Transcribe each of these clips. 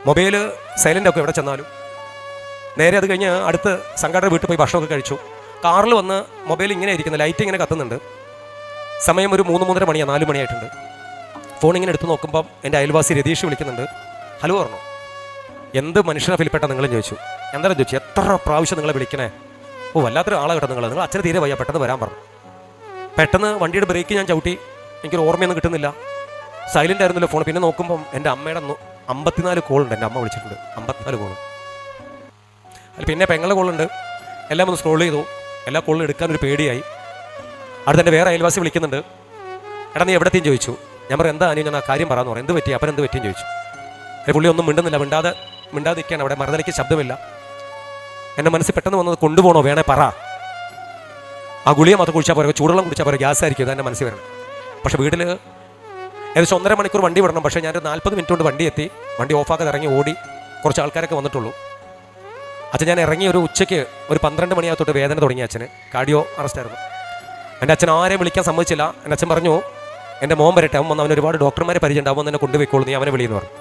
Mobile silent ഒക്കെ എവിടെ ചെന്നാലും. നേരെ അത് കഴിഞ്ഞ് അടുത്ത് സംഘടന വീട്ടിൽ പോയി ഭക്ഷണമൊക്കെ കഴിച്ചു. കാറിൽ വന്ന് മൊബൈൽ ഇങ്ങനെ ഇരിക്കുന്നത്, ലൈറ്റ് ഇങ്ങനെ കത്തുന്നുണ്ട്. സമയം ഒരു 3-3:30 മണിയാണ്, 4 മണിയായിട്ടുണ്ട്. ഫോൺ ഇങ്ങനെ എടുത്ത് നോക്കുമ്പം എൻ്റെ അയൽവാസി രതീഷ് വിളിക്കുന്നുണ്ട്. ഹലോ പറഞ്ഞു. എന്ത് മനുഷ്യനെ ഫിലിപ്പെട്ട നിങ്ങളും ചോദിച്ചു. എന്തായാലും ചോദിച്ചു, എത്ര പ്രാവശ്യം നിങ്ങളെ വിളിക്കണേ? ഓ വല്ലാത്തൊരു ആളെ കേട്ടോ നിങ്ങൾ അച്ഛന് തീരെ വയ്യ, പെട്ടെന്ന് വരാൻ പറഞ്ഞു. പെട്ടെന്ന് വണ്ടിയുടെ ബ്രേക്ക് ഞാൻ ചവിട്ടി. എനിക്കൊരു ഓർമ്മയൊന്നും കിട്ടുന്നില്ല. സൈലൻ്റ് ആയിരുന്നല്ലോ ഫോൺ. പിന്നെ നോക്കുമ്പം എൻ്റെ അമ്മയുടെ 54 കോളുണ്ട്. എൻ്റെ അമ്മ വിളിച്ചിട്ടുണ്ട്, 54 കോള്. അതിൽ പിന്നെ പെങ്ങളുടെ കോളുണ്ട്. എല്ലാം ഒന്ന് സ്ക്രോൾ ചെയ്തു. എല്ലാ കോളും എടുക്കാനൊരു പേടിയായി. അടുത്ത് എൻ്റെ വേറെ അയൽവാസി വിളിക്കുന്നുണ്ട്. എടാ നീ എവിടെത്തെയും ചോദിച്ചു. ഞാൻ പറഞ്ഞു എന്താ ഞാൻ ആ കാര്യം പറയാമെന്ന് പറഞ്ഞു. എന്ത് പറ്റി അപ്പം എന്ത് പറ്റിയും ചോദിച്ചു. പുള്ളി ഒന്നും മിണ്ടുന്നില്ല, മിണ്ടാതെ നിൽക്കുകയാണ്. അവിടെ മറുതലയ്ക്ക് ശബ്ദമില്ല. എൻ്റെ മനസ്സിൽ പെട്ടെന്ന് വന്നത് കൊണ്ടുപോകണോ വേണേ പറ. ആ ഗുളിക മാത്രം കുടിച്ചാൽ പോരെ, ചൂടുവെള്ളം കുടിച്ചാൽ പോരെ, ഗ്യാസ് ആയിരിക്കും. ഇതെൻ്റെ മനസ്സിൽ വരണം. പക്ഷേ വീട്ടിൽ ഏകദേശം 1.5 മണിക്കൂർ വണ്ടി വിടണം. പക്ഷേ ഞാനൊരു 40 മിനിറ്റ് കൊണ്ട് വണ്ടി എത്തി. വണ്ടി ഓഫാക്കാതെ ഇറങ്ങി ഓടി. കുറച്ച് ആൾക്കാരൊക്കെ വന്നിട്ടുള്ളൂ. അച്ഛൻ ഞാൻ ഇറങ്ങി ഒരു ഉച്ചയ്ക്ക് ഒരു 12 മണിയാകത്തോട്ട് വേദന തുടങ്ങി. അച്ഛന് കാർഡിയോ അറസ്റ്റായിരുന്നു. എൻ്റെ അച്ഛൻ ആരെയും വിളിക്കാൻ സമ്മതിച്ചില്ല. എൻ്റെ അച്ഛൻ പറഞ്ഞു എൻ്റെ മോൻ വരട്ടെ, അവൻ വന്ന് അവന് ഒരുപാട് ഡോക്ടർമാരെ പരിചയം, അവൻ തന്നെ കൊണ്ടുപോയിക്കോളൂ, നീ അവനെ വിളിയെന്ന് പറഞ്ഞു.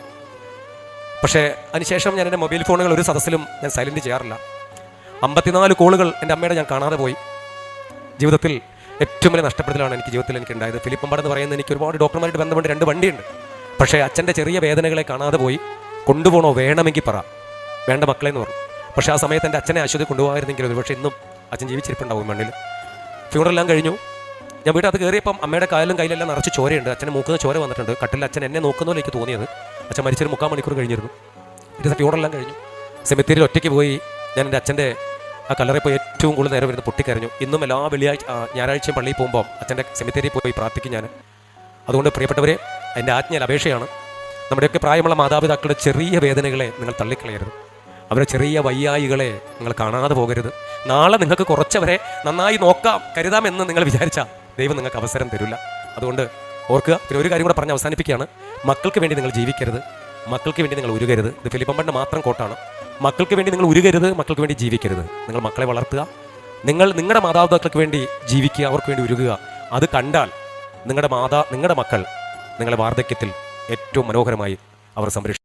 പക്ഷേ അതിനുശേഷം ഞാൻ എൻ്റെ മൊബൈൽ ഫോണുകൾ ഒരു സദസ്സിലും ഞാൻ സൈലൻറ്റ് ചെയ്യാറില്ല. 54 കോളുകൾ എൻ്റെ അമ്മയുടെ ഞാൻ കാണാതെ പോയി. ജീവിതത്തിൽ ഏറ്റവും വലിയ നഷ്ടപ്പെടുത്തലാണ് എനിക്ക് ജീവിതത്തിൽ എനിക്ക് ഉണ്ടായത്. ഫിലിപ്പമ്പാട് എന്ന് പറയുന്നത് എനിക്ക് ഒരുപാട് ഡോക്ടർമാരുടെ ബന്ധമുണ്ട്, 2 വണ്ടിയുണ്ട്. പക്ഷേ അച്ഛൻ്റെ ചെറിയ വേദനകളെ കാണാതെ പോയി. കൊണ്ടുപോകണോ വേണമെങ്കിൽ പറ, വേണ്ട മക്കളെ എന്ന് പറഞ്ഞു. പക്ഷേ ആ സമയത്ത് എൻ്റെ അച്ഛനെ ആശുപത്രി കൊണ്ടുപോകാമായിരുന്നെങ്കിൽ ഒരുപക്ഷെ ഇന്നും അച്ഛൻ ജീവിച്ചിരിപ്പുണ്ടാവും മണ്ണിൽ. ഫ്യൂണറെല്ലാം കഴിഞ്ഞു. ഞാൻ വീട്ടിനകത്ത് കയറിയപ്പം അമ്മയുടെ കാലിലും കയ്യിലെല്ലാം നിറച്ച് ചോരയുണ്ട്. അച്ഛനെ മൂക്കുന്ന ചോര വന്നിട്ടുണ്ട്. കട്ടിൽ അച്ഛൻ എന്നെ നോക്കുന്നപോലെ എനിക്ക് തോന്നിയത്. അച്ഛൻ മരിച്ചൊരു 3/4 മണിക്കൂർ കഴിഞ്ഞിരുന്നു. ഇത് ഫ്യൂണറെല്ലാം കഴിഞ്ഞു. സെമിത്തേരിയിൽ ഒറ്റയ്ക്ക് പോയി ഞാൻ എൻ്റെ അച്ഛൻ്റെ ആ കല്ലറയിൽ പോയി ഏറ്റവും കൂടുതൽ നേരം വരുന്നത് പൊട്ടിക്കരഞ്ഞു. ഇന്നും എല്ലാ ഞായറാഴ്ചയും പള്ളിയിൽ പോകുമ്പോൾ അച്ഛൻ്റെ സെമിത്തേരിയിൽ പോയി പ്രാർത്ഥിക്കും ഞാൻ. അതുകൊണ്ട് പ്രിയപ്പെട്ടവരെ, എൻ്റെ ആജ്ഞയിൽ അപേക്ഷയാണ്, നമ്മുടെയൊക്കെ പ്രായമുള്ള മാതാപിതാക്കളുടെ ചെറിയ വേദനകളെ നിങ്ങൾ തള്ളിക്കളയരുത്. അവരുടെ ചെറിയ വയ്യായികളെ നിങ്ങൾ കാണാതെ പോകരുത്. നാളെ നിങ്ങൾക്ക് കുറച്ചവരെ നന്നായി നോക്കാം, കരുതാമെന്ന് നിങ്ങൾ വിചാരിച്ചാൽ ദൈവം നിങ്ങൾക്ക് അവസരം തരില്ല. അതുകൊണ്ട് ഓർക്കുക. പിന്നെ ഒരു കാര്യം കൂടെ പറഞ്ഞ് അവസാനിപ്പിക്കുകയാണ്. മക്കൾക്ക് വേണ്ടി നിങ്ങൾ ജീവിക്കരുത്, മക്കൾക്ക് വേണ്ടി നിങ്ങൾ ഉരുകരുത്. ഇത് ഫിലിപ്പമ്പൻ്റെ മാത്രം കോട്ടാണ്. മക്കൾക്ക് വേണ്ടി നിങ്ങൾ ഉരുകരുത്, മക്കൾക്ക് വേണ്ടി ജീവിക്കരുത്. നിങ്ങൾ മക്കളെ വളർത്തുക, നിങ്ങളുടെ മാതാപിതാക്കൾക്ക് വേണ്ടി ജീവിക്കുക, അവർക്ക് വേണ്ടി ഉരുകുക. അത് കണ്ടാൽ നിങ്ങളുടെ മക്കൾ നിങ്ങളെ വാർദ്ധക്യത്തിൽ ഏറ്റവും മനോഹരമായി അവർ സംരക്ഷിക്കും.